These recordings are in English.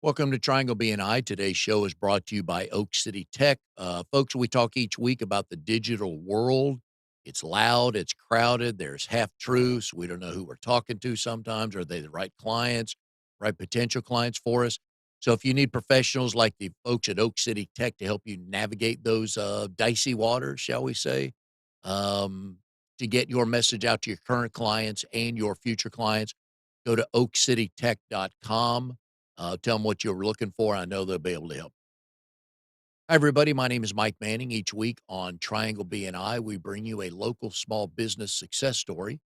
Welcome to Triangle BNI. Today's show is brought to you by Oak City Tech. Folks, we talk each week about the digital world. It's loud, it's crowded, there's half truths. We don't know who we're talking to sometimes. Are they the right clients, right potential clients for us? So, if you need professionals like the folks at Oak City Tech to help you navigate those dicey waters, shall we say, um, to get your message out to your current clients and your future clients, go to oakcitytech.com. Tell them what you're looking for. I know they'll be able to help. Hi, everybody. My name is Mike Manning. Each week on Triangle BNI, we bring you a local small business success story.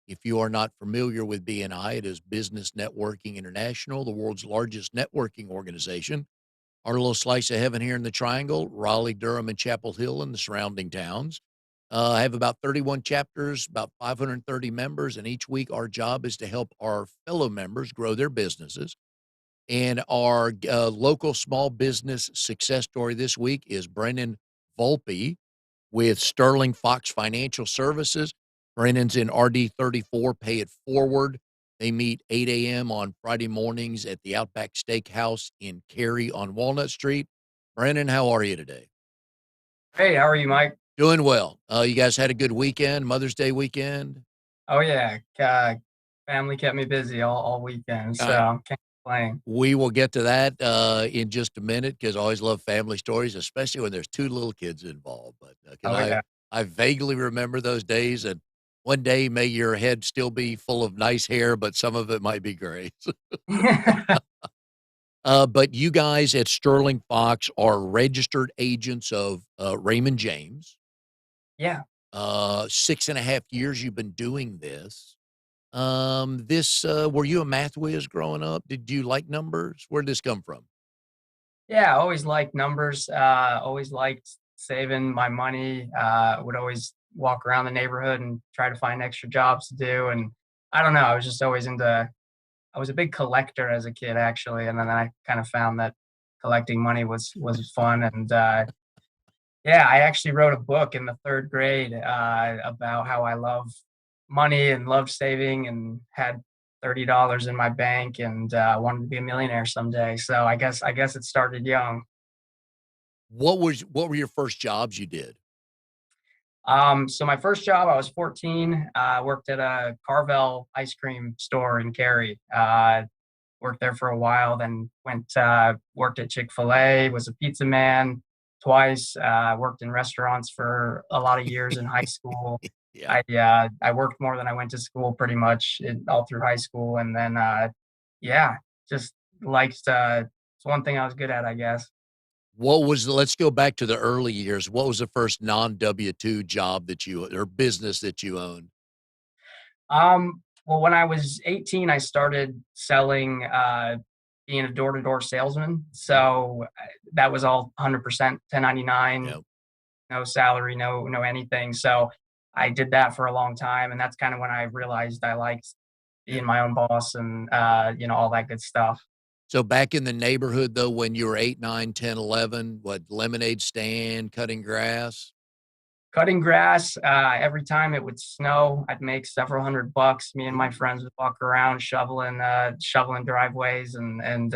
If you are not familiar with BNI, it is Business Networking International, the world's largest networking organization. Our little slice of heaven here in the Triangle, Raleigh, Durham, and Chapel Hill and the surrounding towns. I have about 31 chapters, about 530 members, and each week our job is to help our fellow members grow their businesses. And our local small business success story this week is Brenan Volpe with Sterling Fox Financial Services. Brennan's in RD 34, Pay It Forward. They meet 8 a.m. on Friday mornings at the Outback Steakhouse in Cary on Walnut Street. Brennan, how are you today? Hey, how are you, Mike? Doing well. You guys had a good weekend, Mother's Day weekend? Oh yeah, family kept me busy all weekend, All right. so can't complain. We will get to that in just a minute because I always love family stories, especially when there's two little kids involved. But because Oh yeah. I vaguely remember those days, and one day may your head still be full of nice hair, but some of it might be gray. But you guys at Sterling Fox are registered agents of Raymond James. Yeah, 6.5 years you've been doing this. Were you a math whiz growing up? Did you like numbers? Where did this come from? yeah. Always liked numbers. Always liked saving my money. Would always walk around the neighborhood and try to find extra jobs to do. And I don't know. I was just always into. I was a big collector as a kid, actually, and then I kind of found that collecting money was fun. And yeah, I actually wrote a book in the third grade about how I love money and love saving and had $30 in my bank and wanted to be a millionaire someday. So I guess it started young. What were your first jobs you did? So my first job, I was 14. Worked at a Carvel ice cream store in Cary. Worked there for a while, then went worked at Chick-fil-A, was a pizza man twice, worked in restaurants for a lot of years in high school. Yeah. I worked more than I went to school pretty much all through high school, and then yeah, just liked it's one thing I was good at, I guess. Let's go back to the early years. What was the first non W-2 job that you or business that you owned? Well, when I was 18, I started selling, being a door-to-door salesman. So that was all 100% 1099, Yeah. no salary, no anything. So I did that for a long time, and that's kind of when I realized I liked Yeah. being my own boss and all that good stuff. So back in the neighborhood though, when you were 8, 9, 10, 11, what lemonade stand, cutting grass? Cutting grass, every time it would snow, I'd make several $100. Me and my friends would walk around shoveling driveways and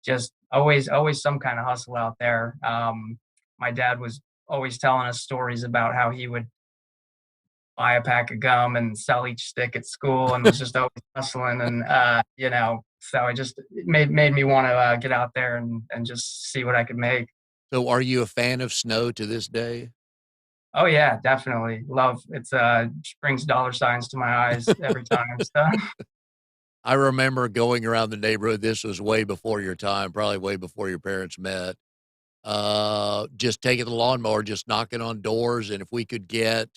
just always some kind of hustle out there. My dad was always telling us stories about how he would buy a pack of gum and sell each stick at school and was just always hustling and so it made me want to get out there and just see what I could make. So are you a fan of snow to this day? Oh yeah, definitely. Love it's just brings dollar signs to my eyes every time. So I remember going around the neighborhood. This was way before your time, probably way before your parents met. Just taking the lawnmower, just knocking on doors, and if we could get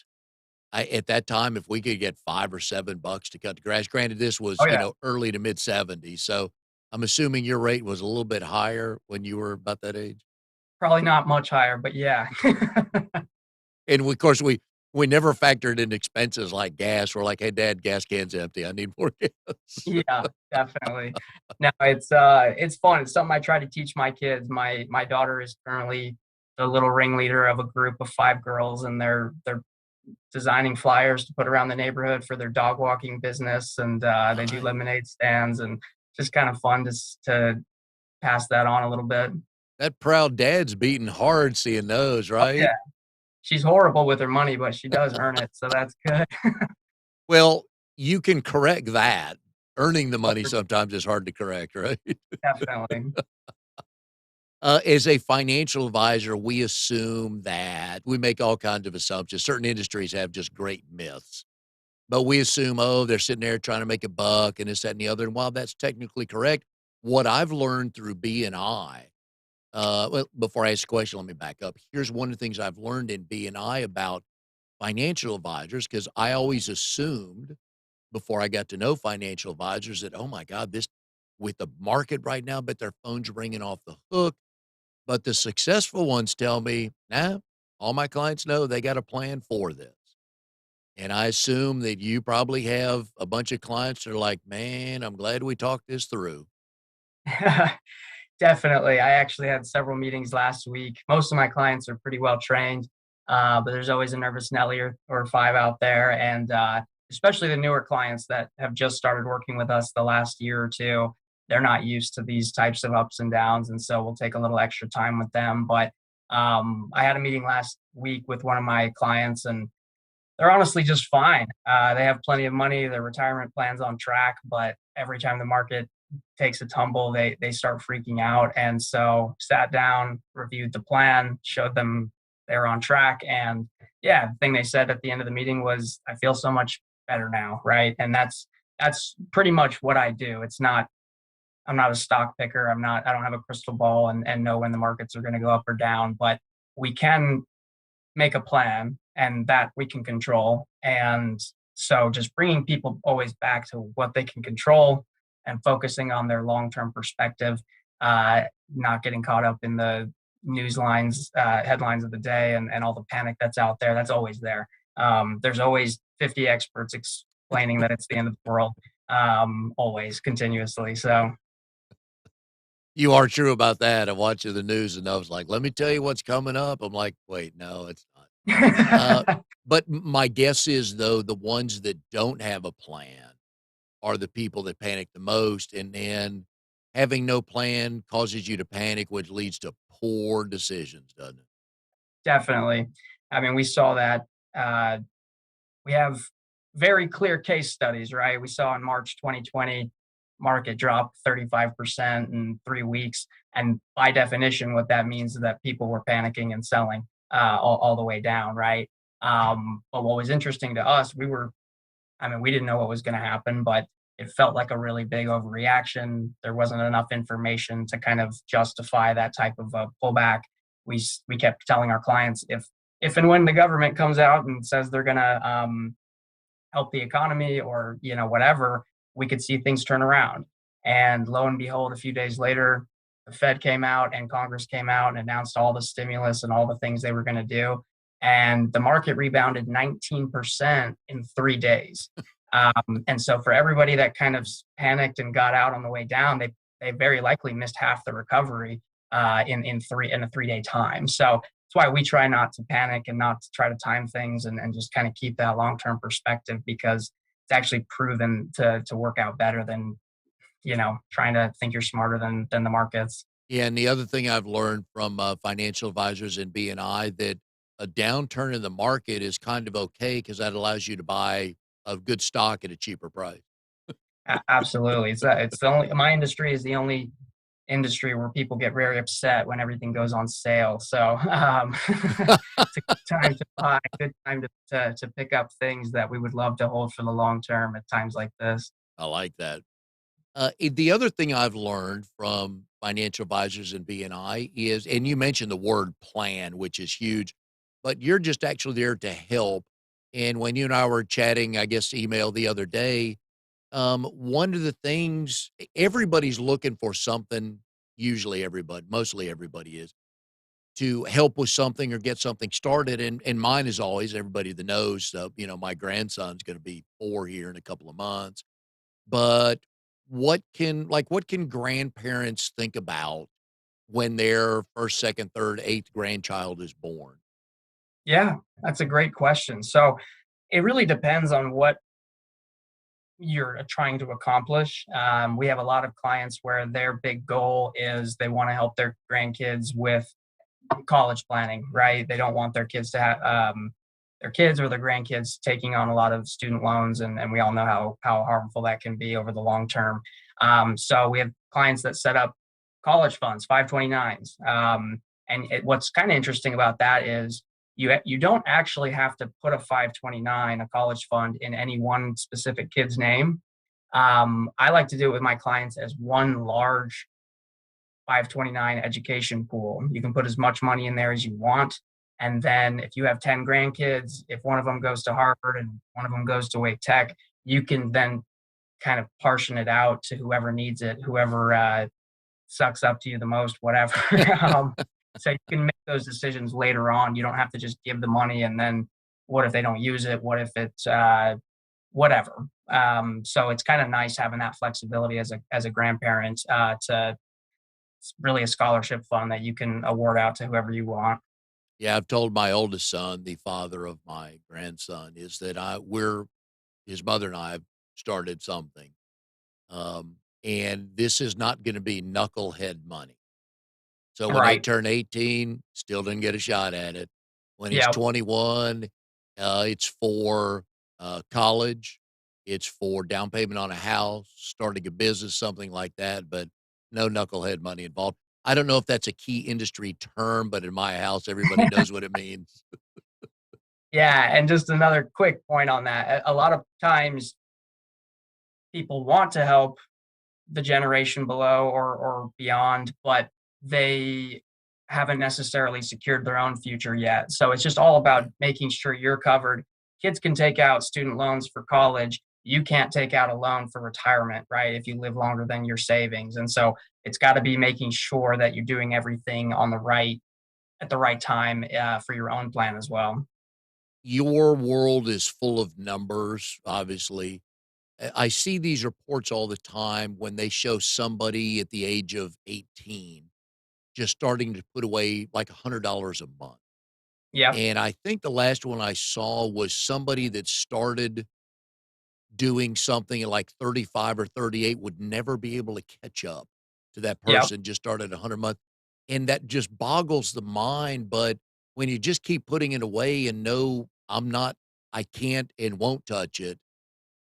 at that time, if we could get 5 or $7 to cut the grass. Granted, this was, oh yeah, early to mid '70s, so I'm assuming your rate was a little bit higher when you were about that age? probably not much higher, but yeah. And of course, we never factored in expenses like gas. We're like, "Hey, dad, gas can's empty. I need more gas." Yeah, definitely. No, it's fun. It's something I try to teach my kids. My daughter is currently the little ringleader of a group of 5 girls, and they're designing flyers to put around the neighborhood for their dog walking business, and they do Nice. lemonade stands, and just kind of fun to pass that on a little bit. That proud dad's beating hard seeing those, Oh, right? yeah. She's horrible with her money, but she does earn it, so that's good. Well, you can correct that. Earning the Oh, money sometimes is hard to correct, right? definitely. As a financial advisor, we assume that we make all kinds of assumptions. Certain industries have just great myths, but we assume, oh, they're sitting there trying to make a buck and this, that, and the other. And while that's technically correct, what I've learned through BNI, well, before I ask a question, let me back up. Here's one of the things I've learned in BNI about financial advisors, because I always assumed before I got to know financial advisors that, oh my God, this with the market right now, but their phone's ringing off the hook. But the successful ones tell me, nah, all my clients know they got a plan for this. And I assume that you probably have a bunch of clients that are like, man, I'm glad we talked this through. Definitely. I actually had several meetings last week. Most of my clients are pretty well trained, but there's always a nervous Nelly or five out there. And especially the newer clients that have just started working with us the last year or two, they're not used to these types of ups and downs. And so we'll take a little extra time with them. But I had a meeting last week with one of my clients, and they're honestly just fine. They have plenty of money, their retirement plan's on track, but every time the market takes a tumble, they start freaking out. And so sat down, reviewed the plan, showed them they're on track. And yeah, the thing they said at the end of the meeting was, I feel so much better now, right? And that's pretty much what I do. It's not I'm not a stock picker. I don't have a crystal ball and know when the markets are going to go up or down, but we can make a plan and that we can control. And so just bringing people always back to what they can control and focusing on their long-term perspective, not getting caught up in the news lines, headlines of the day and all the panic that's out there. That's always there. There's always 50 experts explaining that it's the end of the world, always continuously. So You are true about that. I'm watching the news and I was like, let me tell you what's coming up. I'm like, wait, no, it's not. Uh, but my guess is, though, the ones that don't have a plan are the people that panic the most. And then having no plan causes you to panic, which leads to poor decisions, doesn't it? definitely. I mean, we saw that. We have very clear case studies, right? We saw in March 2020, market dropped 35% in 3 weeks. And by definition, what that means is that people were panicking and selling all the way down, right? But what was interesting to us, I mean, we didn't know what was going to happen, but it felt like a really big overreaction. There wasn't enough information to kind of justify that type of a pullback. We kept telling our clients if and when the government comes out and says they're going to help the economy or whatever, we could see things turn around. And lo and behold, a few days later, the Fed came out and Congress came out and announced all the stimulus and all the things they were going to do, and the market rebounded 19% in 3 days. And so for everybody that kind of panicked and got out on the way down, they very likely missed half the recovery in a 3 day time. So that's why we try not to panic and not to try to time things and just kind of keep that long term perspective, because it's actually proven to work out better than trying to think you're smarter than the markets. Yeah, and the other thing I've learned from financial advisors in BNI that a downturn in the market is kind of okay because that allows you to buy a good stock at a cheaper price. Absolutely, it's the only my industry is the only industry where people get very upset when everything goes on sale. So it's a good time to buy, good time to pick up things that we would love to hold for the long term at times like this. I like that. The other thing I've learned from financial advisors in BNI is, and you mentioned the word plan, which is huge, but you're just actually there to help. And when you and I were chatting, I guess email the other day, one of the things everybody's looking for something, usually everybody, mostly everybody is to help with something or get something started. And mine is always everybody that knows, my grandson's going to be 4 here in a couple of months, but what can grandparents think about when their first, second, third, eighth grandchild is born? Yeah, that's a great question. So it really depends on you're trying to accomplish. We have a lot of clients where their big goal is they want to help their grandkids with college planning, right? They don't want their kids to have their kids or their grandkids taking on a lot of student loans, and we all know how harmful that can be over the long term. So we have clients that set up college funds, 529s, what's kind of interesting about that is you don't actually have to put a 529, a college fund, in any one specific kid's name. I like to do it with my clients as one large 529 education pool. You can put as much money in there as you want. And then if you have 10 grandkids, if one of them goes to Harvard and one of them goes to Wake Tech, you can then kind of portion it out to whoever needs it, whoever sucks up to you the most, whatever. So you can make those decisions later on. You don't have to just give the money and then what if they don't use it? What if it's whatever? So it's kind of nice having that flexibility as a grandparent to it's really a scholarship fund that you can award out to whoever you want. Yeah, I've told my oldest son, the father of my grandson, is that we're his mother and I have started something, and this is not gonna be knucklehead money. So when they Right. turn 18, still didn't get a shot at it. When he's Yep. 21, it's for, college, it's for down payment on a house, starting a business, something like that, but no knucklehead money involved. I don't know if that's a key industry term, but in my house, everybody knows what it means. Yeah, and just another quick point on that. A lot of times people want to help the generation below or beyond, but they haven't necessarily secured their own future yet. So it's just all about Yeah. making sure you're covered. Kids can take out student loans for college. You can't take out a loan for retirement, right? If you live longer than your savings. And so it's got to be making sure that you're doing everything on the right at the right time for your own plan as well. Your world is full of numbers, obviously. I see these reports all the time when they show somebody at the age of 18 just starting to put away like $100 a month. Yep. And I think the last one I saw was somebody that started doing something at like 35 or 38 would never be able to catch up to that Yep. person just started 100 month. And that just boggles the mind. But when you just keep putting it away and know I can't and won't touch it,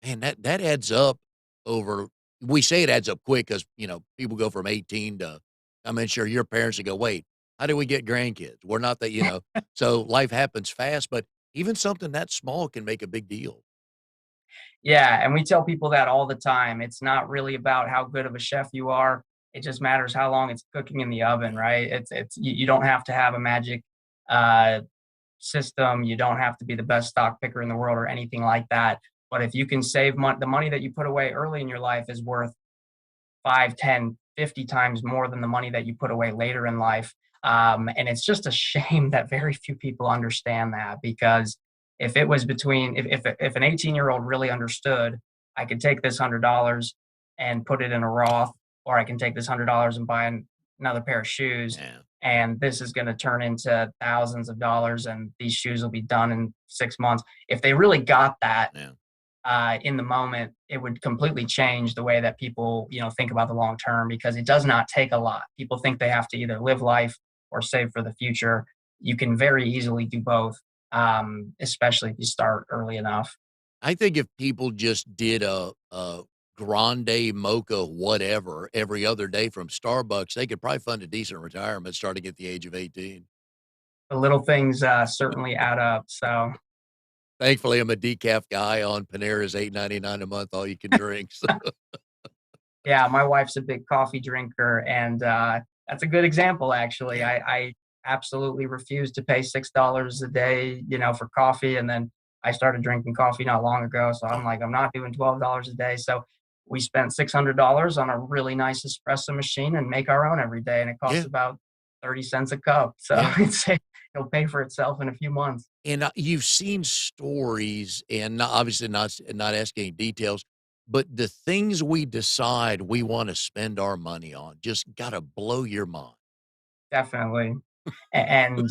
man, that adds up over we say it adds up quick because people go from 18 to I'm sure your parents would go, "Wait, how do we get grandkids?" We're not that, so life happens fast, but even something that small can make a big deal. Yeah, and we tell people that all the time. It's not really about how good of a chef you are. It just matters how long it's cooking in the oven, Yeah. right? It's you don't have to have a magic uh, system. You don't have to be the best stock picker in the world or anything like that. But if you can save the money that you put away early in your life is worth 5, 10, 50 times more than the money that you put away later in life. And it's just a shame that very few people understand that because if it was between, if an 18-year-old really understood, I could take this $100 and put it in a Roth, or I can take this $100 and buy another pair of shoes. Yeah. And this is going to turn into thousands of dollars, and these shoes will be done in 6 months. If they really got that, Yeah. in the moment, it would completely change the way that people, think about the long term because it does not take a lot. People think they have to either live life or save for the future. You can very easily do both, especially if you start early enough. I think if people just did a grande mocha whatever every other day from Starbucks, they could probably fund a decent retirement starting at the age of 18. The little things certainly add up. So, Thankfully, I'm a decaf guy on Panera's $8.99 a month, all you can drink. So, yeah, my wife's a big coffee drinker, and that's a good example. Actually, yeah, I absolutely refuse to pay $6 a day, for coffee, and then I started drinking coffee not long ago. So I'm yeah, like, I'm not doing $12 a day. So we spent $600 on a really nice espresso machine and make our own every day, and it costs yeah, about 30 cents a cup. So yeah. it'll pay for itself in a few months. And, you've seen stories and obviously not asking any details, but the things we decide we wanna spend our money on just gotta blow your mind. Definitely, and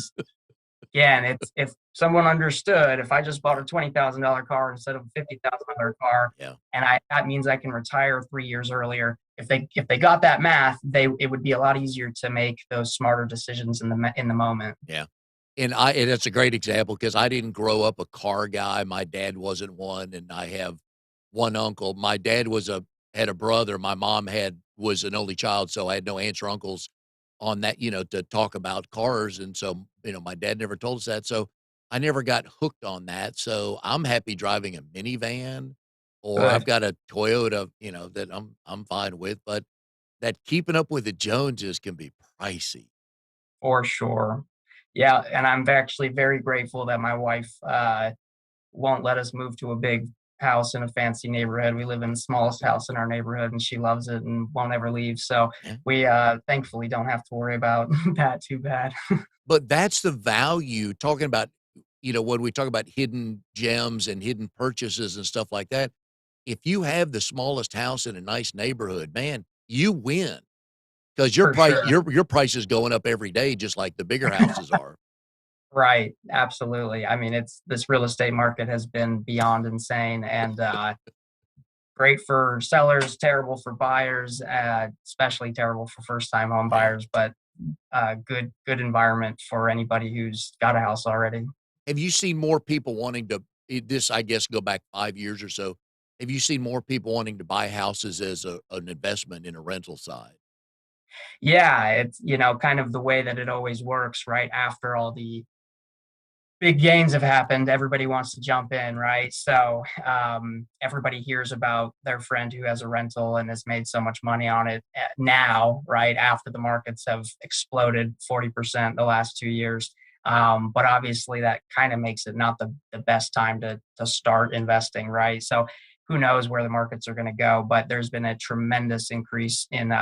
again, it's if someone understood, if I just bought a $20,000 car instead of a $50,000 car, Yeah. and that means I can retire 3 years earlier. If they got that math, it would be a lot easier to make those smarter decisions in the moment. Yeah. And it's a great example because I didn't grow up a car guy. My dad wasn't one, and I have one uncle. My dad had a brother. My mom was an only child, so I had no aunts or uncles on that, to talk about cars. And so, my dad never told us that. So I never got hooked on that. So I'm happy driving a minivan, or I've Good. got a Toyota, that I'm fine with. But that keeping up with the Joneses can be pricey. For sure. Yeah, and I'm actually very grateful that my wife, won't let us move to a big house in a fancy neighborhood. We live in the smallest house in our neighborhood, and she loves it and won't ever leave, so Yeah. we, thankfully don't have to worry about that too bad. But that's the value talking about, when we talk about hidden gems and hidden purchases and stuff like that, if you have the smallest house in a nice neighborhood, man, you win because For sure. your price is going up every day just like the bigger houses are. Right, absolutely. I mean, it's this real estate market has been beyond insane, and, great for sellers, terrible for buyers, especially terrible for first-time home Yeah. buyers, but, good environment for anybody who's got a house already. Have you seen more people wanting to this, I guess, go back 5 years or so, have you seen more people wanting to buy houses as an investment in a rental side? Yeah, it's, kind of the way that it always works, right? After all the big gains have happened, everybody wants to jump in, right? So everybody hears about their friend who has a rental and has made so much money on it now, right? After the markets have exploded 40% the last 2 years. But obviously, that kind of makes it not the best time to start investing, right? So who knows where the markets are going to go? But there's been a tremendous increase in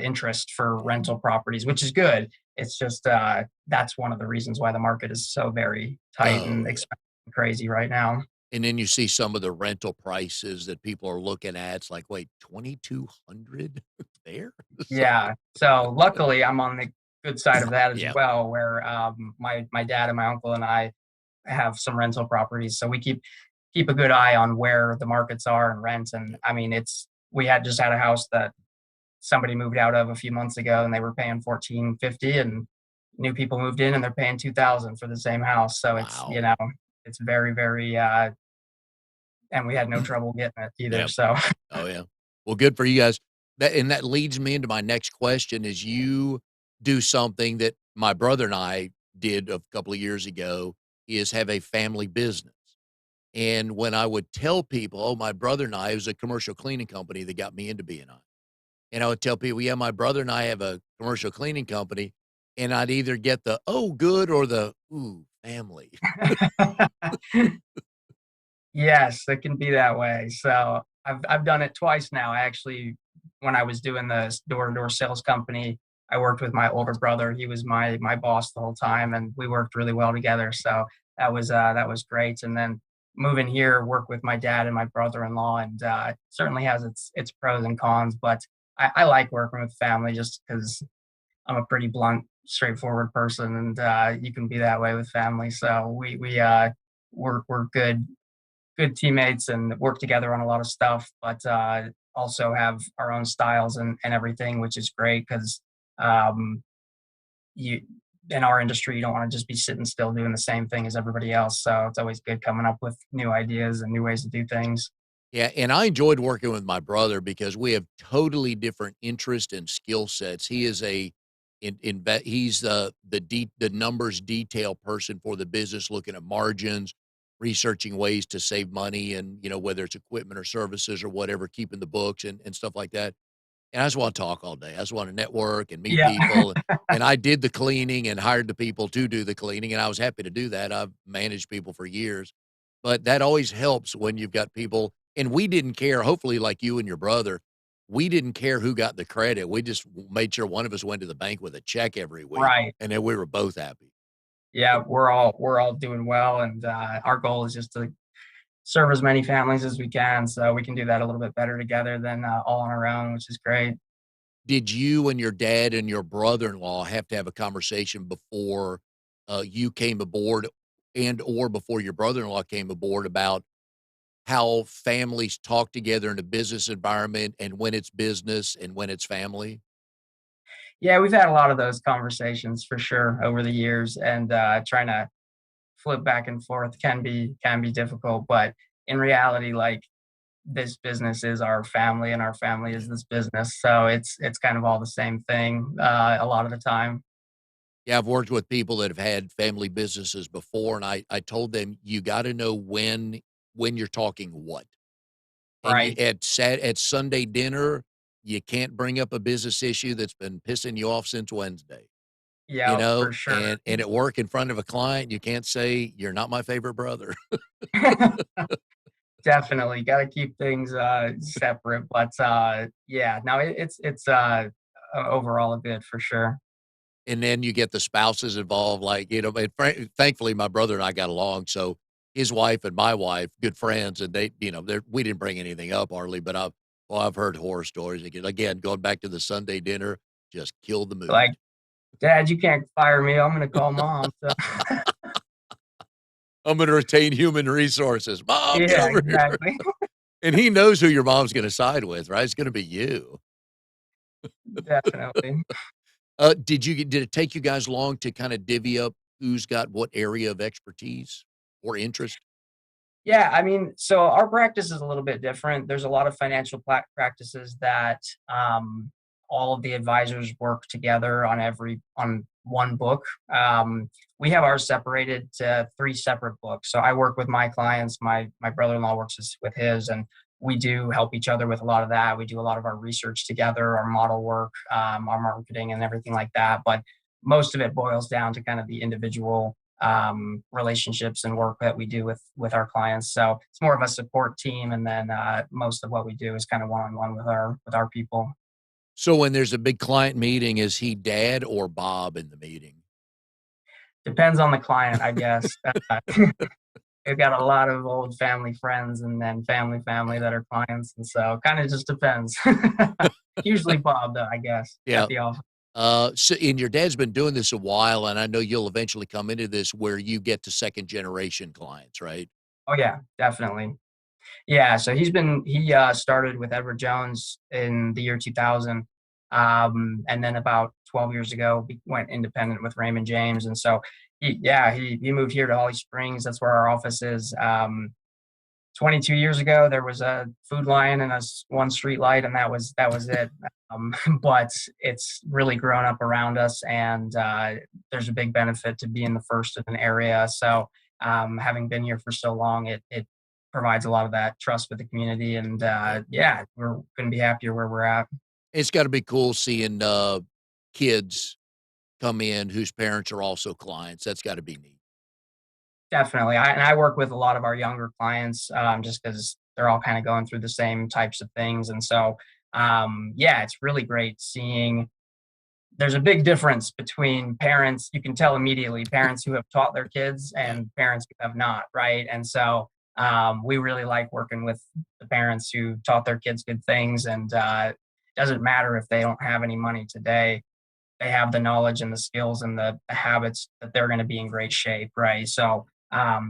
interest for Yeah. rental properties, which is good. It's just that's one of the reasons why the market is so very tight Oh, and yeah. expensive and crazy right now. And then you see some of the rental prices that people are looking at. It's like, wait, 2,200 there? So, Yeah. So luckily, I'm on the good side of that as yeah, well, where my dad and my uncle and I have some rental properties, so we keep a good eye on where the markets are and rent. And yeah. I mean, it's we had just had a house that somebody moved out of a few months ago, and they were paying 1450, and new people moved in and they're paying 2000 for the same house. So it's, Wow. it's very, very, and we had no trouble getting it either. Yeah. So Oh, yeah. Well, good for you guys. That leads me into my next question is you do something that my brother and I did a couple of years ago is have a family business. And when I would tell people, "Oh, my brother and I," it was a commercial cleaning company that got me into BNI. And I would tell people, "Yeah, my brother and I have a commercial cleaning company," and I'd either get the, "Oh, good," or the, "Ooh, family." yes, it can be that way. So I've done it twice now. I actually, when I was doing the door to door sales company, I worked with my older brother. He was my boss the whole time, and we worked really well together. So that was great. And then moving here, work with my dad and my brother in law, and certainly has its pros and cons. But I like working with family just because I'm a pretty blunt, straightforward person, and you can be that way with family. So we're good teammates and work together on a lot of stuff, but also have our own styles and everything, which is great because um, you in our industry you don't want to just be sitting still doing the same thing as everybody else. So it's always good coming up with new ideas and new ways to do things. Yeah, and I enjoyed working with my brother because we have totally different interest and skill sets. He is he's the numbers detail person for the business, looking at margins, researching ways to save money, and whether it's equipment or services or whatever, keeping the books and stuff like that. And I just want to talk all day. I just want to network and meet Yeah. people. And I did the cleaning and hired the people to do the cleaning, and I was happy to do that. I've managed people for years, but that always helps when you've got people. And we didn't care. Hopefully, like you and your brother, we didn't care who got the credit. We just made sure one of us went to the bank with a check every week, Right. and then we were both happy. Yeah, we're all doing well, and our goal is just to serve as many families as we can, so we can do that a little bit better together than all on our own, which is great. Did you and your dad and your brother-in-law have to have a conversation before, you came aboard and or before your brother-in-law came aboard about how families talk together in a business environment and when it's business and when it's family? Yeah, we've had a lot of those conversations for sure over the years, and trying to flip back and forth can be difficult. But in reality, like, this business is our family, and our family Yeah. is this business, so it's kind of all the same thing a lot of the time, Yeah, I've worked with people that have had family businesses before, and I told them, "You gotta know when you're talking what." And you right? at Sunday dinner, you can't bring up a business issue that's been pissing you off since Wednesday, you Yeah, for know? sure. And at work in front of a client, you can't say, "You're not my favorite brother." Definitely gotta keep things separate, but yeah, no, it's overall a good for sure. And then you get the spouses involved, like, and thankfully, my brother and I got along, so his wife and my wife, good friends, and they're we didn't bring anything up hardly, but I've heard horror stories. Again, going back to the Sunday dinner, just killed the Like, mood. "Dad, you can't fire me, I'm gonna call mom," so I'm gonna retain human resources. "Mom, get yeah, over here." exactly. And he knows who your mom's gonna side with, right? It's gonna be you. Definitely. Did it take you guys long to kinda divvy up who's got what area of expertise or interest? Yeah, I mean, so our practice is a little bit different. There's a lot of financial practices that all of the advisors work together on one book. We have ours separated to three separate books. So I work with my clients. My brother-in-law works with his, and we do help each other with a lot of that. We do a lot of our research together, our model work, our marketing, and everything like that. But most of it boils down to kind of the individual relationships and work that we do with our clients. So it's more of a support team, and then most of what we do is kind of one on one with our people. So when there's a big client meeting, is he dad or Bob in the meeting? Depends on the client, I guess. We've got a lot of old family friends and then family Yeah. that are clients, and so kind of just depends. Usually Bob, though, I guess, Yeah. at the office. So and your dad's been doing this a while, and I know you'll eventually come into this where you get to second generation clients, right? Oh yeah, definitely. Yeah, so he started with Edward Jones in the year 2000, and then about 12 years ago, he went independent with Raymond James, and so he moved here to Holly Springs. That's where our office is. 22 years ago, there was a Food Lion and one street light, and that was it. But it's really grown up around us, and there's a big benefit to being the first in an area. Yeah. So having been here for so long, it provides a lot of that trust with the community, and Yep. yeah, we're couldn't be happier where we're at. It's gotta be cool seeing, kids come in whose parents are also clients. That's gotta be neat. Definitely, I work with a lot of our younger clients, just because they're all kind of going through the same types of things, and so yeah, it's really great seeing. There's a big difference between parents. You can tell immediately parents who have taught their kids Yeah. and parents who have not, right? And so we really like working with the parents who taught their kids good things, and it doesn't matter if they don't have any money today. They have the knowledge and the skills and the habits that they're going to be in great shape, right? So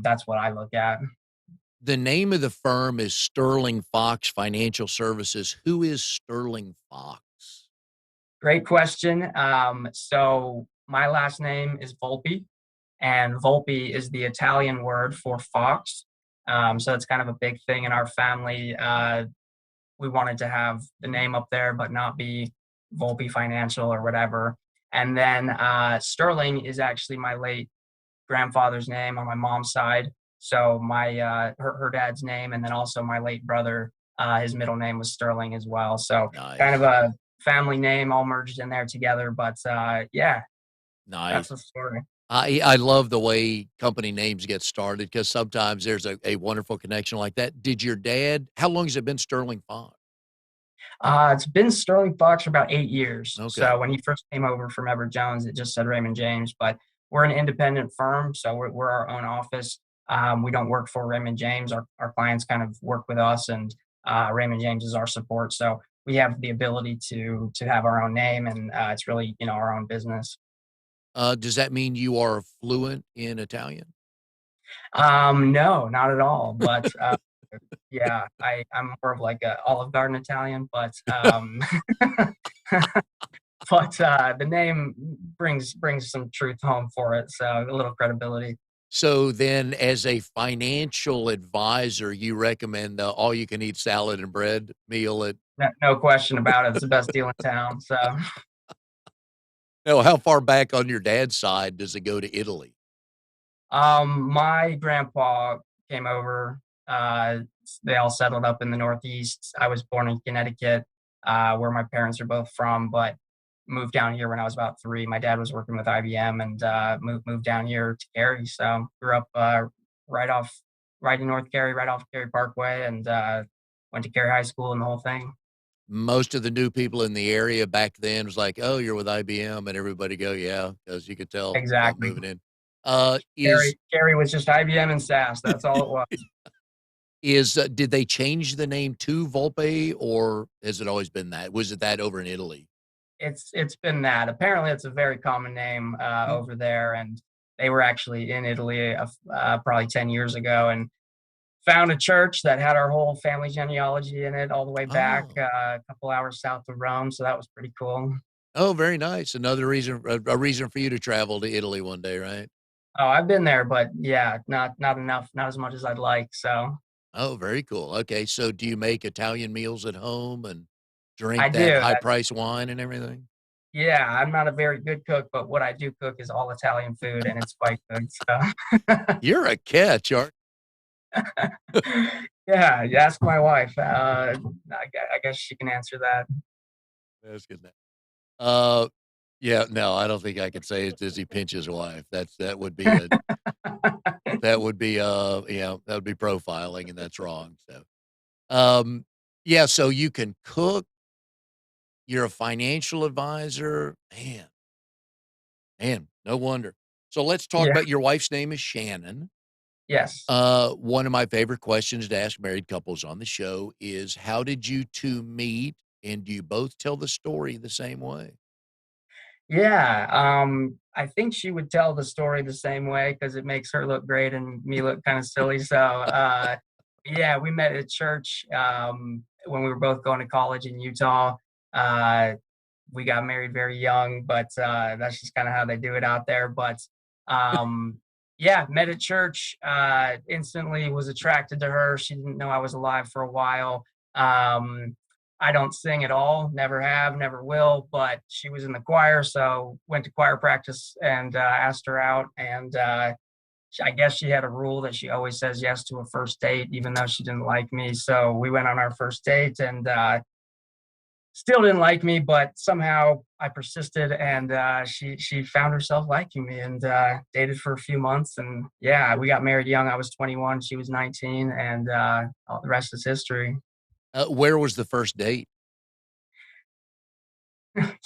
that's what I look at. The name of the firm is Sterling Fox Financial Services. Who is Sterling Fox? Great question. So my last name is Volpe, and Volpe is the Italian word for fox. So it's kind of a big thing in our family. We wanted to have the name up there, but not be Volpe Financial or whatever. And then Sterling is actually my late grandfather's name on my mom's side. So her dad's name, and then also my late brother, his middle name was Sterling as well. So kind of Nice. a family name all merged in there together. But yeah, that's Nice. the story. I love the way company names get started because sometimes there's a wonderful connection like that. Did your dad how long has it been Sterling Fox? It's been Sterling Fox for about 8 years. Okay. So when he first came over from Edward Jones, it just said Raymond James, but we're an independent firm, so we're our own office. We don't work for Raymond James. Our clients kind of work with us, and Raymond James is our support. So we have the ability to have our own name, and it's really, our own business. Does that mean you are fluent in Italian? No, not at all. But yeah, I'm more of like a Olive Garden Italian, but but the name brings some truth home for it, so a little credibility. So then as a financial advisor, you recommend the all-you-can-eat salad and bread meal at No question about it. It's the best deal in town. So, no, how far back on your dad's side does it go to Italy? my grandpa came over. They all settled up in the Northeast. I was born in Connecticut, where my parents are both from, but moved down here when I was about 3. My dad was working with IBM, and moved down here to Cary. So grew up right off right in North Cary, right off Cary Parkway, and went to Cary High School and the whole thing. Most of the new people in the area back then was like, "Oh, you're with IBM," and everybody go, "Yeah," because you could tell, Exactly. moving in. Cary Cary was just IBM and SAS. That's all it was. Did they change the name to Volpe, or has it always been that? Was it that over in Italy? It's been that. Apparently, it's a very common name Hmm. over there, and they were actually in Italy probably 10 years ago, and found a church that had our whole family genealogy in it all the way back Oh. a couple hours south of Rome. So that was pretty cool. Oh, very nice. Another reason a reason for you to travel to Italy one day, right? Oh, I've been there, but yeah, not enough, not as much as I'd like. So Oh, very cool. Okay, so do you make Italian meals at home and I drink that do. high price wine and everything? Yeah, I'm not a very good cook, but what I do cook is all Italian food, and it's quite good. So You're a catch, aren't yeah, you ask my wife. I guess she can answer that. you? That's good. Uh, yeah, no, I don't think I could say it. Does he pinch his wife? That would be profiling, and that's wrong. So, um, yeah, so you can cook. You're a financial advisor, man, no wonder. So let's talk Yeah. about your wife's name is Shannon. Yes. One of my favorite questions to ask married couples on the show is how did you two meet? And do you both tell the story the same way? Yeah, I think she would tell the story the same way because it makes her look great and me look kinda silly. So, yeah, we met at church, when we were both going to college in Utah. Uh, we got married very young, but, that's just kinda how they do it out there. But, yeah, met at church, instantly was attracted to her. She didn't know I was alive for a while. Um, I don't sing at all, never have, never will, but she was in the choir, so went to choir practice and, asked her out, and, I guess she had a rule that she always says yes to a first date even though she didn't like me. So we went on our first date, and, still didn't like me, but somehow I persisted, and she found herself liking me, and dated for a few months, and yeah, we got married young. I was 21, she was 19, and all the rest is history. Where was the first date?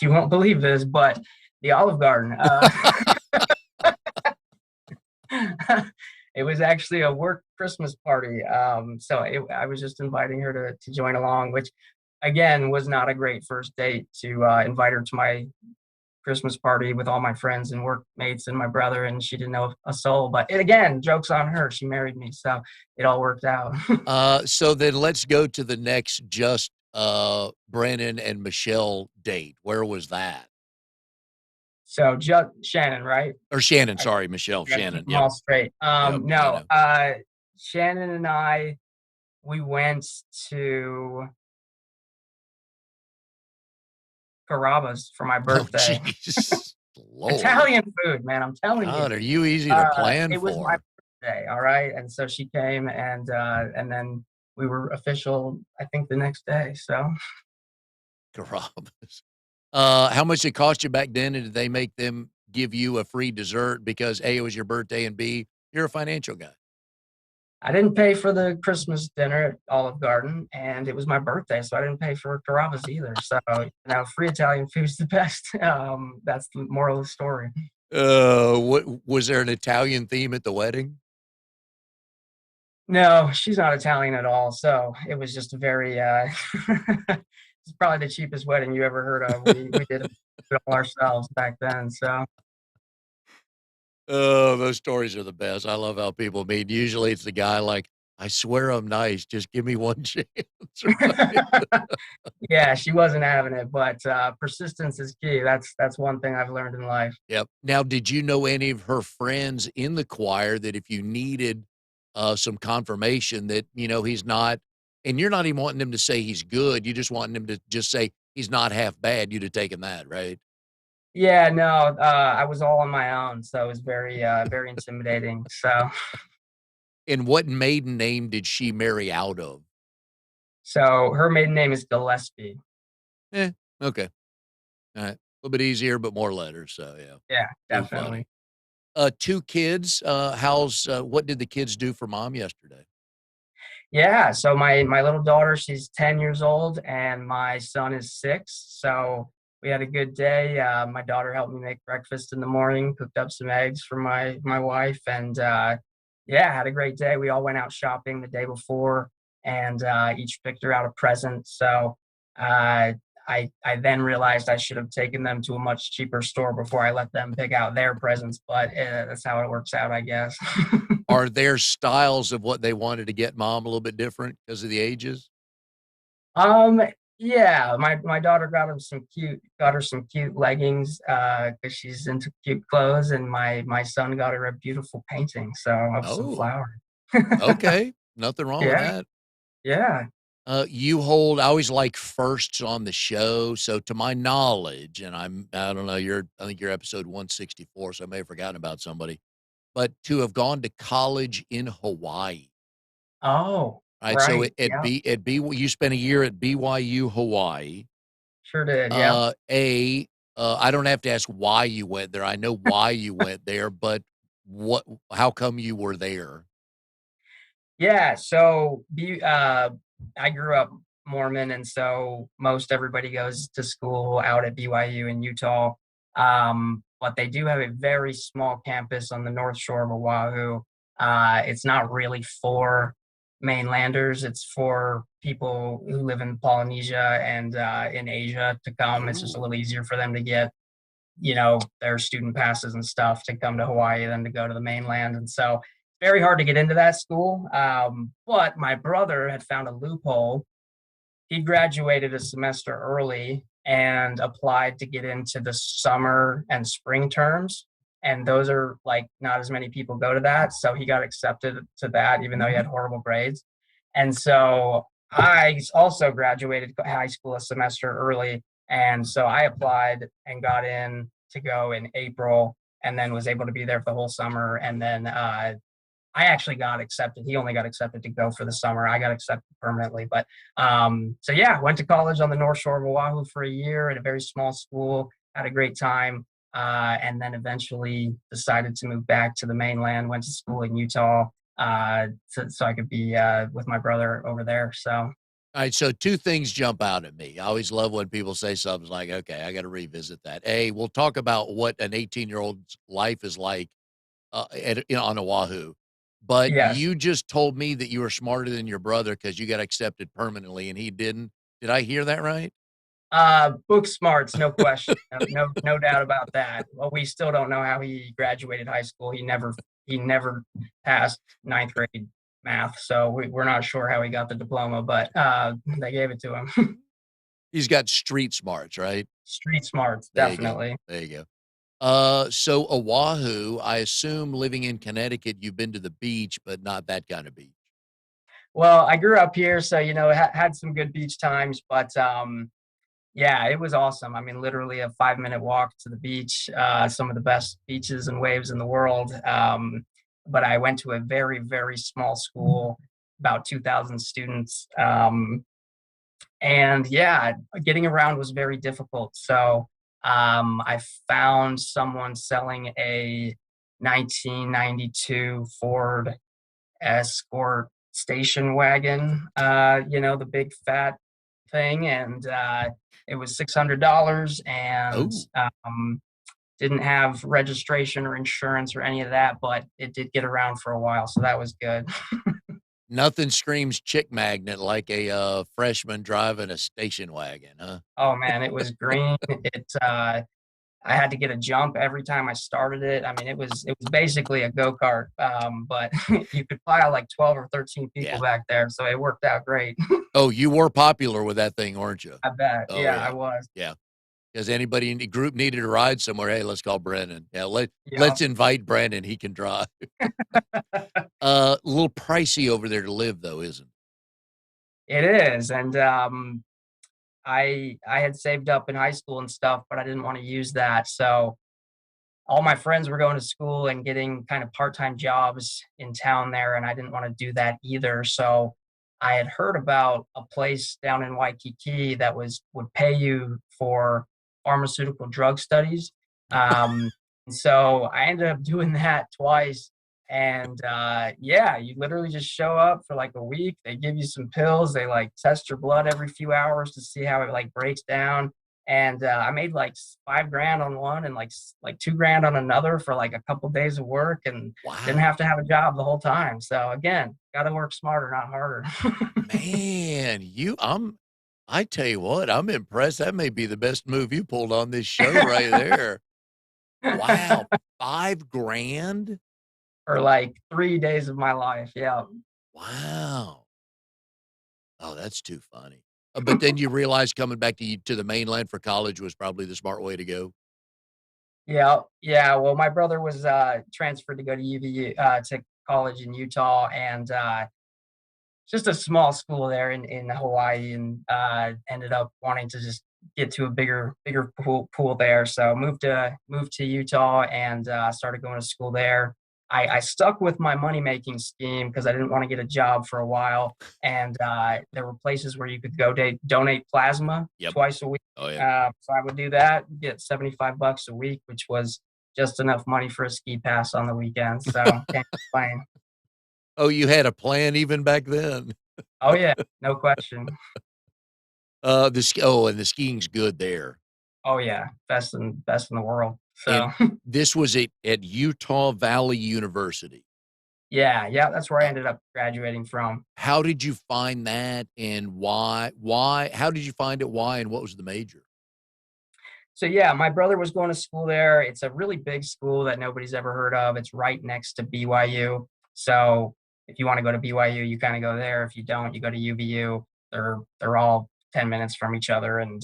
You won't believe this, but the Olive Garden. It was actually a work Christmas party. I was just inviting her to join along, which again was not a great first date to invite her to my Christmas party with all my friends and workmates and my brother, and she didn't know a soul. But again, jokes on her. She married me, so it all worked out. So then let's go to the next just Brennan and Michelle date. Where was that? So just Shannon, right? Or Shannon, I sorry, Michelle, gotta keep Shannon. them Yep. all straight. Yep. I No, know. Shannon and I, we went to Carrabba's for my Oh, birthday. jeez. Lord. Italian food, man, I'm telling you. God, are you easy to plan It was my for? birthday, all right? And so she came, and then we were official, I think, the next day. So Carrabba's. How much it cost you back then, and did they make them give you a free dessert because A, it was your birthday, and B, you're a financial guy? I didn't pay for the Christmas dinner at Olive Garden, and it was my birthday, so I didn't pay for Carrabba's either. So, free Italian food's the best. That's the moral of the story. What was there an Italian theme at the wedding? No, she's not Italian at all, so it was just a very, it's probably the cheapest wedding you ever heard of. We did it all ourselves back then. So Oh, those stories are the best. I love how people meet. Usually it's the guy like, "I swear I'm nice, just give me one chance," right? yeah, she wasn't having it, but persistence is key. That's one thing I've learned in life. Yep. Now, did you know any of her friends in the choir that if you needed, some confirmation that, he's not and you're not even wanting him to say he's good, you just wanting him to just say he's not half bad, you'd have taken that, right? Yeah, no, I was all on my own, so it was very intimidating. So And what maiden name did she marry out of? so her maiden name is Gillespie. Eh, okay. Alright. A little bit easier, but more letters, so yeah. Yeah, Too funny. definitely. 2 kids, what did the kids do for mom yesterday? Yeah, so my little daughter, she's 10 years old, and my son is 6. So we had a good day. My daughter helped me make breakfast in the morning, cooked up some eggs for my wife, and yeah, had a great day. We all went out shopping the day before, and each picked her out a present. So uh, I then realized I should have taken them to a much cheaper store before I let them pick out their presents, but that's how it works out, I guess. Are their styles of what they wanted to get mom a little bit different because of the ages? Um, yeah, my daughter got her some cute leggings, because she's into cute clothes, and my son got her a beautiful painting, so of some Oh, flowers. okay. Nothing wrong with Yeah, that. yeah. I always like firsts on the show. So to my knowledge, and I don't know, I think you're episode 164, so I may have forgotten about somebody, but to have gone to college in Hawaii, Oh, right? So right, yeah, you spent a year at BYU, Hawaii. sure did, yeah. Uh, A, I don't have to ask why you went there. I know why you went there, but how come you were there? Yeah, so I grew up Mormon, and so most everybody goes to school out at BYU in Utah. But they do have a very small campus on the North Shore of Oahu. It's not really for mainlanders; it's for people who live in Polynesia and in Asia to come. It's just a Oh, little easier for them to get, their student passes and stuff to come to Hawaii than to go to the mainland. And so very hard to get into that school. But my brother had found a loophole. He graduated a semester early and applied to get into the summer and spring terms. And those are like not as many people go to that. So he got accepted to that, even though he had horrible grades. And so I also graduated high school a semester early. And so I applied and got in to go in April, and then was able to be there for the whole summer. And then I actually got accepted. He only got accepted to go for the summer. I got accepted permanently. But so yeah, went to college on the North Shore of Oahu for a year at a very small school. Had a great time, and then eventually decided to move back to the mainland. Went to school in Utah, so I could be with my brother over there. So all right. So 2 things jump out at me. I always love when people say something like, okay, I got to revisit that. A, we'll talk about what an 18-year-old's life is like on Oahu. But yes, you just told me that you were smarter than your brother because you got accepted permanently and he didn't. Did I hear that right? book smarts, no question, no doubt about that. Well, we still don't know how he graduated high school. He never passed ninth grade math, so we're not sure how he got the diploma, but they gave it to him. He's got street smarts, right? Street smarts, There you go. definitely. There you go. So Oahu, I assume living in Connecticut, you've been to the beach, but not that kind of beach. Well, I grew up here, so had some good beach times, but yeah, it was awesome. I mean, literally a 5-minute walk to the beach, some of the best beaches and waves in the world. But I went to a very, very small school, about 2,000 students. And yeah, getting around was very difficult. So I found someone selling a 1992 Ford Escort station wagon, the big fat thing, and it was $600, and Oh, didn't have registration or insurance or any of that, but it did get around for a while, so that was good. Nothing screams chick magnet like a, freshman driving a station wagon, huh? Oh man, it was green. I had to get a jump every time I started it. I mean, it was basically a go-kart, but you could pile like 12 or 13 people Yeah. back there, so it worked out great. Oh, you were popular with that thing, weren't you? I bet. Oh, Yeah, I yeah. was. Yeah. Because anybody in the group needed a ride somewhere, "Hey, let's call Brennan. Yeah, Yeah. let's invite Brennan, he can drive." A little pricey over there to live though, isn't it? It is, and I had saved up in high school and stuff, but I didn't want to use that. So all my friends were going to school and getting kind of part-time jobs in town there, and I didn't want to do that either. So I had heard about a place down in Waikiki that would pay you for pharmaceutical drug studies. So I ended up doing that twice. And yeah, you literally just show up for like a week. They give you some pills. They like test your blood every few hours to see how it like breaks down. And I made like 5 grand on one and like 2 grand on another for like a couple days of work, and didn't Wow. have to have a job the whole time. So again, got to work smarter, not harder. Man, I tell you what, I'm impressed. That may be the best move you pulled on this show right there. Wow, 5 grand? For like 3 days of my life. Yeah. Wow. Oh, that's too funny. But then you realize coming back to the mainland for college was probably the smart way to go? Yeah, yeah. Well, my brother was transferred to go to UVU to college in Utah, and just a small school there in Hawaii, and ended up wanting to just get to a bigger pool there. So moved to Utah and started going to school there. I stuck with my money making scheme because I didn't want to get a job for a while, and there were places where you could go donate plasma Yep. twice a week. Oh, yeah. So I would do that, get $75 a week, which was just enough money for a ski pass on the weekends. So can't complain. Oh, you had a plan even back then? Oh yeah, no question. And the skiing's good there. Oh yeah, best in the world. And So this was at Utah Valley University. yeah, yeah, that's where I Uh, ended up graduating from. how did you find that and why? How did you find it? Why? And what was the major? So yeah, my brother was going to school there. It's a really big school that nobody's ever heard of. It's right next to BYU. So if you want to go to BYU, you kind of go there. If you don't, you go to UVU. They're all 10 minutes from each other, and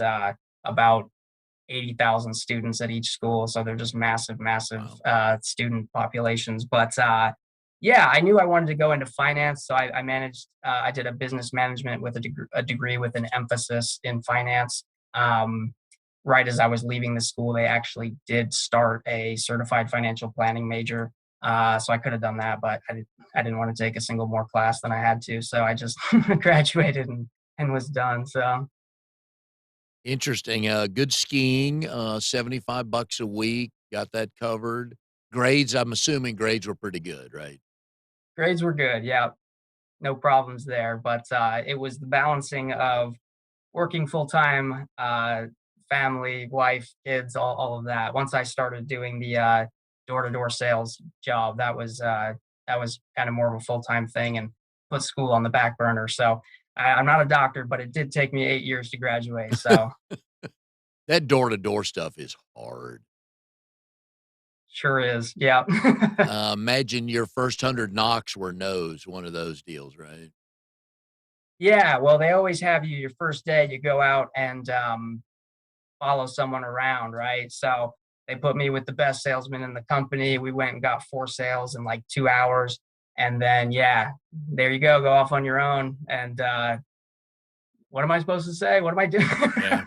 about 80,000 students at each school. So they're just massive Wow. student populations. But yeah, I knew I wanted to go into finance. So I did a business management with a degree with an emphasis in finance. Um, right as I was leaving the school, they actually did start a certified financial planning major. So I could have done that, but I didn't want to take a single more class than I had to. So I just graduated and was done. So Interesting. Good skiing, 75 bucks a week, got that covered. Grades, I'm assuming grades were pretty good, right? grades were good. Yeah, no problems there. But it was the balancing of working full time, family, wife, kids, all of that. Once I started doing the door to door sales job, that was kind of more of a full time thing, and put school on the back burner. So I'm not a doctor, but it did take me 8 years to graduate. So That door-to-door stuff is hard. sure is. Yeah. Imagine your first 100 knocks were no's, one of those deals, right? Yeah. Well, they always have you your first day, you go out and follow someone around, right? So they put me with the best salesman in the company. We went and got 4 sales in like 2 hours. And then, yeah, there you go off on your own. And what am I supposed to say? What am I doing? Yeah.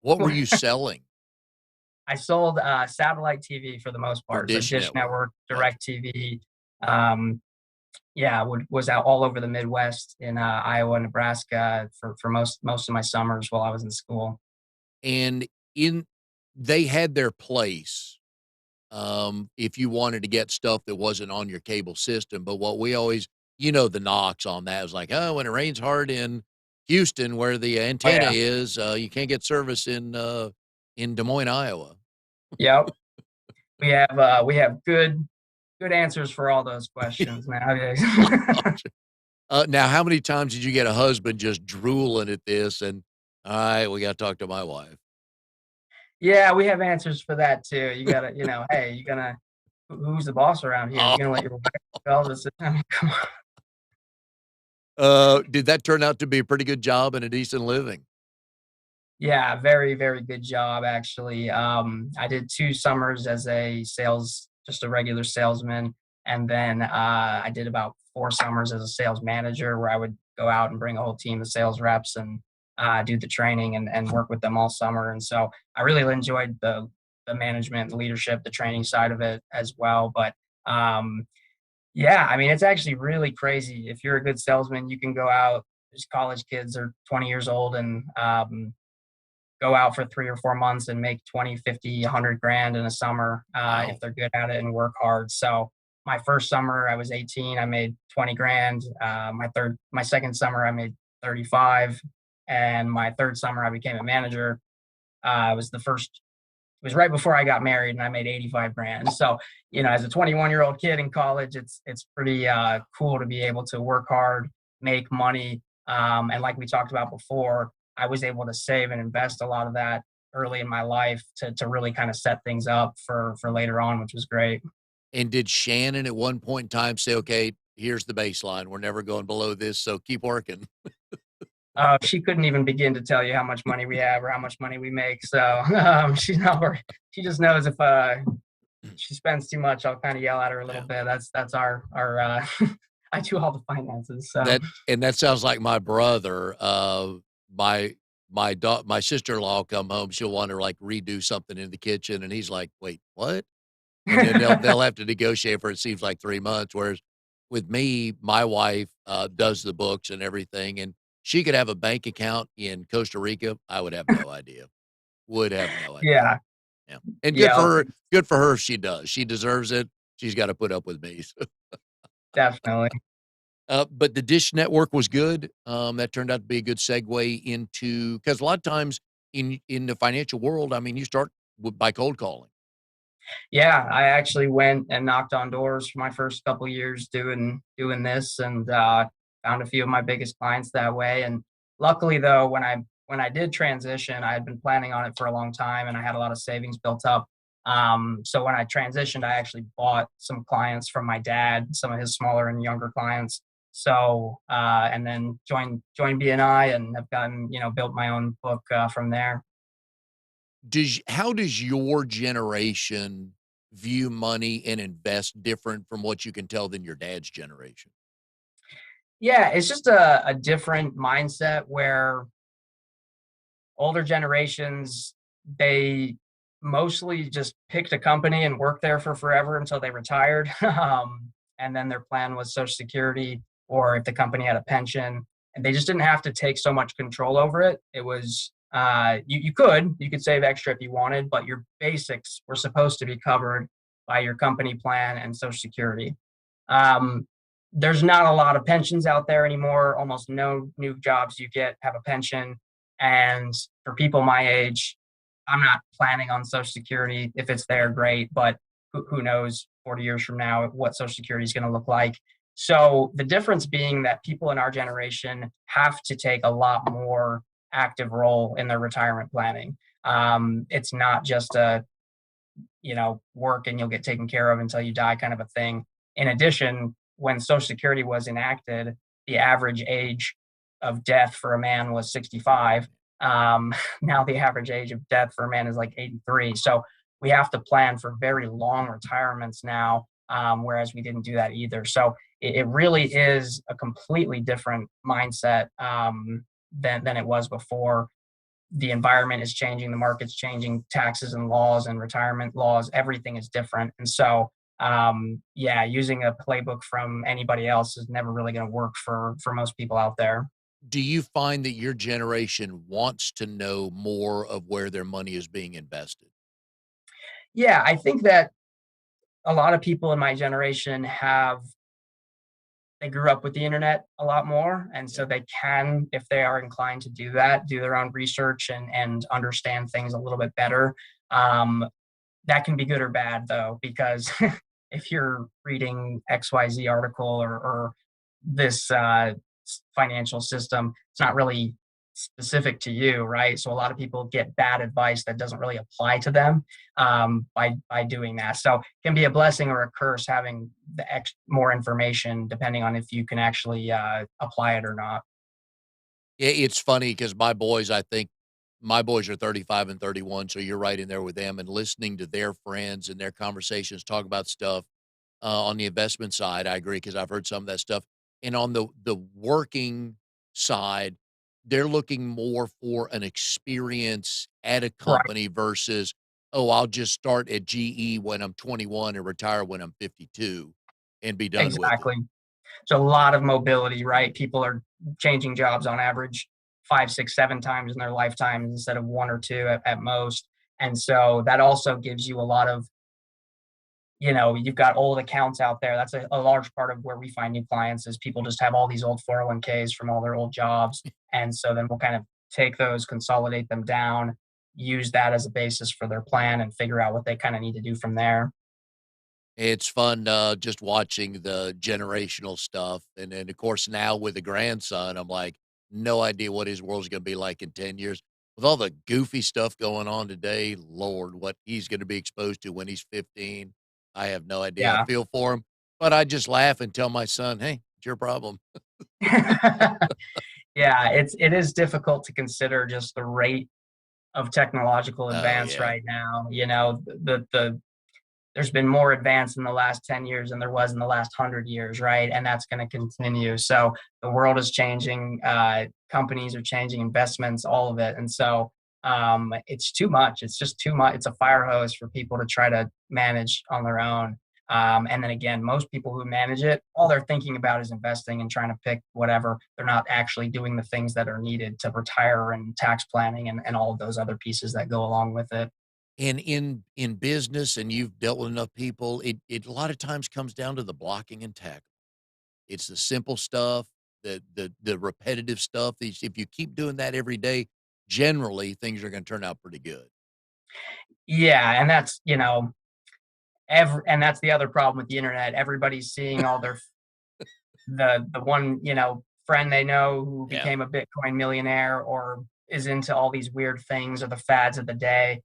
What were you selling? I sold satellite TV for the most For part. So Dish Dish Network. Network, Gotcha. Direct TV. Um, yeah, was out all over the Midwest in Iowa, Nebraska for most of my summers while I was in school. And in they had their place, if you wanted to get stuff that wasn't on your cable system, but what we always the knocks on that was like, "Oh, when it rains hard in Houston where the Oh antenna yeah, is, you can't get service in Des Moines, Iowa." yep. We have good answers for all those questions nowadays. Now, how many times did you get a husband just drooling at this and, "All right, we gotta talk to my wife." Yeah, we have answers for that too. You gotta, hey, you gonna who's the boss around here? You Oh, gonna let your wife do all this? I mean, come on. did that turn out to be a pretty good job and a decent living? Yeah, very, very good job actually. I did 2 summers as a just a regular salesman, and then, I did about 4 summers as a sales manager where I would go out and bring a whole team of sales reps and, do the training and work with them all summer, and so I really enjoyed the management, the leadership, the training side of it as well, but, yeah, I mean, it's actually really crazy. If you're a good salesman, you can go out, these college kids are 20 years old and, go out for 3 or 4 months and make 20, 50, 100 grand in a summer if Wow. they're good at it and work hard. So my first summer, I was 18, I made 20 grand. My second summer, I made 35. And my third summer, I became a manager. It was the first it was right before I got married and I made 85 grand. So, as a 21-year-old kid in college, it's pretty cool to be able to work hard, make money. And like we talked about before, I was able to save and invest a lot of that early in my life to really kind of set things up for later on, which was great. And did Shannon at one point in time say, "Okay, here's the baseline. We're never going below this, so keep working"? She couldn't even begin to tell you how much money we have or how much money we make. So she's not worried. She just knows if she spends too much, I'll kind of yell at her a little Yeah. bit. That's our I do all the finances. So That sounds like my brother. My my sister-in-law come home, she'll wanna, like, redo something in the kitchen, and he's like, "Wait, what?" And then they'll have to negotiate for it seems like 3 months, whereas with me, my wife, does the books and everything, and she could have a bank account in Costa Rica, I would have no idea. Would have no idea. yeah, Yeah, and yeah, good for her if she does. She deserves it. She's gotta put up with me. definitely. But the Dish Network was good. That turned out to be a good segue into because a lot of times in the financial world, I mean, you start by cold calling. Yeah, I actually went and knocked on doors for my first couple years doing this, and found a few of my biggest clients that way. And luckily, though, when I did transition, I had been planning on it for a long time, and I had a lot of savings built up. So when I transitioned, I actually bought some clients from my dad, some of his smaller and younger clients. So and then joined BNI and have gotten built my own book from there. How does your generation view money and invest different from what you can tell than your dad's generation? Yeah, it's just a different mindset where older generations, they mostly just picked a company and worked there for forever until they retired. And then their plan was Social Security, or if the company had a pension, and they just didn't have to take so much control over it. It was you could save extra if you wanted, but your basics were supposed to be covered by your company plan and Social Security. Um, there's not a lot of pensions out there anymore. Almost no new jobs you get have a pension. And for people my age, I'm not planning on Social Security. If it's there, great. But who knows 40 years from now what Social Security is going to look like. So the difference being that people in our generation have to take a lot more active role in their retirement planning. It's not just a work and you'll get taken care of until you die kind of a thing. In addition, when Social Security was enacted, the average age of death for a man was 65. Now the average age of death for a man is like 83. So we have to plan for very long retirements now, whereas we didn't do that either. So it really is a completely different mindset than it was before. The environment is changing, the market's changing, taxes and laws and retirement laws, everything is different. And so, yeah, using a playbook from anybody else is never really going to work for most people out there. Do you find that your generation wants to know more of where their money is being invested? Yeah, I think that a lot of people in my generation they grew up with the internet a lot more, and Yeah. so they can, if they are inclined to do that, do their own research and understand things a little bit better. Um, that can be good or bad though, because if you're reading XYZ article or this financial system, it's not really specific to you, right? So a lot of people get bad advice that doesn't really apply to them by doing that. So it can be a blessing or a curse having more information depending on if you can actually apply it or not. It's funny because I think my boys are 35 and 31, so you're right in there with them, and listening to their friends and their conversations talk about stuff, on the investment side, I agree because 'cause I've heard some of that stuff, and on the working side, they're looking more for an experience at a Right. company versus, "Oh, I'll just start at GE when I'm 21 and retire when I'm 52 and be done with it." Exactly. So a lot of mobility, right? People are changing jobs on average 5, 6, 7 times in their lifetime instead of 1 or 2 at most. And so that also gives you a lot of, you've got old accounts out there. That's a large part of where we find new clients is people just have all these old 401ks from all their old jobs. And so then we'll kind of take those, consolidate them down, use that as a basis for their plan and figure out what they kind of need to do from there. It's fun, just watching the generational stuff, and then, of course, now with a grandson, I'm like, no idea what his world's gonna be like in 10 years. With all the goofy stuff going on today, Lord, what he's gonna be exposed to when he's 15, I have no idea. I Yeah. feel for him, but I just laugh and tell my son, "Hey, it's your problem." Yeah, it is difficult to consider just the rate of technological Oh, advance yeah. right now. There's been more advance in the last 10 years than there was in the last 100 years, right? And that's going to continue. So the world is changing, companies are changing, investments, all of it. And so it's too much. It's just too much. It's a fire hose for people to try to manage on their own. And then again, most people who manage it, all they're thinking about is investing and trying to pick whatever. They're not actually doing the things that are needed to retire and tax planning and all of those other pieces that go along with it. And in business, and you've dealt with enough people, it a lot of times comes down to the blocking and tackling. It's the simple stuff, the repetitive stuff. These if you keep doing that every day, generally, things are gonna turn out pretty good. Yeah, and that's the other problem with the internet. Everybody's seeing all the one, friend they know who Yeah. became a Bitcoin millionaire or is into all these weird things or the fads of the day.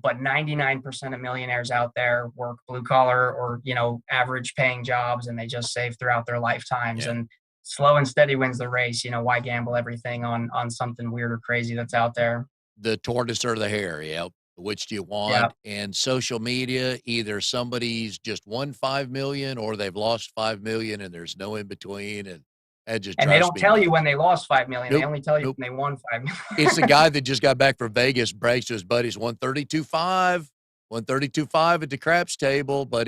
But 99% of millionaires out there work blue collar or, average paying jobs and they just save throughout their lifetimes. Yeah. And slow and steady wins the race. Why gamble everything on something weird or crazy that's out there? The tortoise or the hare, yep. Which do you Yeah. want? And social media, either somebody's just won 5,000,000 or they've lost 5,000,000 and there's no in between, and that just And they drives don't me tell you when nuts. they lost 5 million. They Nope, only tell you nope. when they won It's the 5 million. guy that just got back from Vegas, brags to his buddies, 132.5, 132.5 at the craps table, but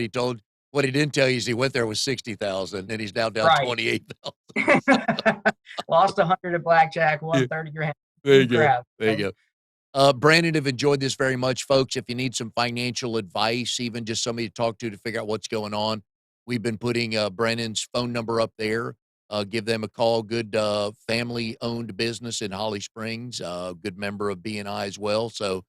what he didn't tell you is he went there with 60,000 and he's now down Right. 28,000. Lost 100 at blackjack, won Yeah, 30 grand. there you go, Crap. there you go. Brandon, have enjoyed this very much, folks. If you need some financial advice, even just somebody to talk to figure out what's going on, we've been putting Brennan's phone number up there. Give them a call. Good family-owned business in Holly Springs. Good member of BNI as well. So if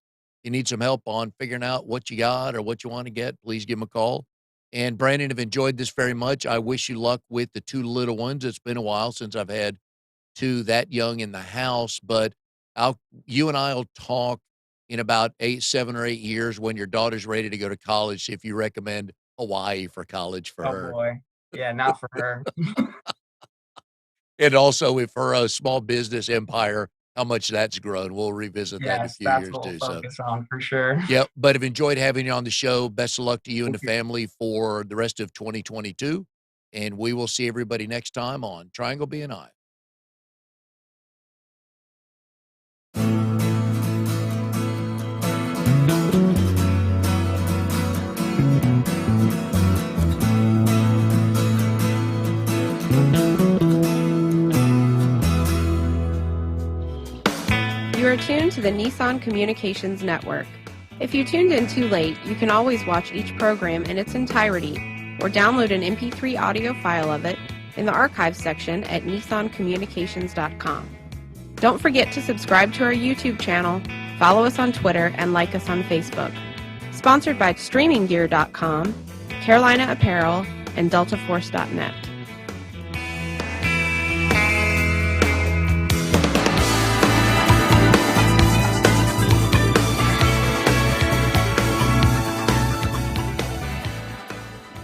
you need some help on figuring out what you got or what you want to get, please give them a call. And Brandon, have enjoyed this very much. I wish you luck with the two little ones. It's been a while since I've had two that young in the house, but I'll you and I will talk in about 7 or 8 years when your daughter's ready to go to college, see if you recommend Hawaii for college for Oh her. boy. Yeah, not for her. And also if her, small business empire, how much that's grown. We'll revisit that in a Yes, few that's years what we'll too, so focus on for sure. yeah, but I've enjoyed having you on the show. Best of luck to you and the Thank you. family for the rest of 2022, and we will see everybody next time on Triangle BNI. You are tuned to the Nissan Communications Network. If you tuned in too late, you can always watch each program in its entirety or download an MP3 audio file of it in the archives section at nissancommunications.com. Don't forget to subscribe to our YouTube channel, follow us on Twitter, and like us on Facebook. Sponsored by StreamingGear.com, Carolina Apparel, and DeltaForce.net.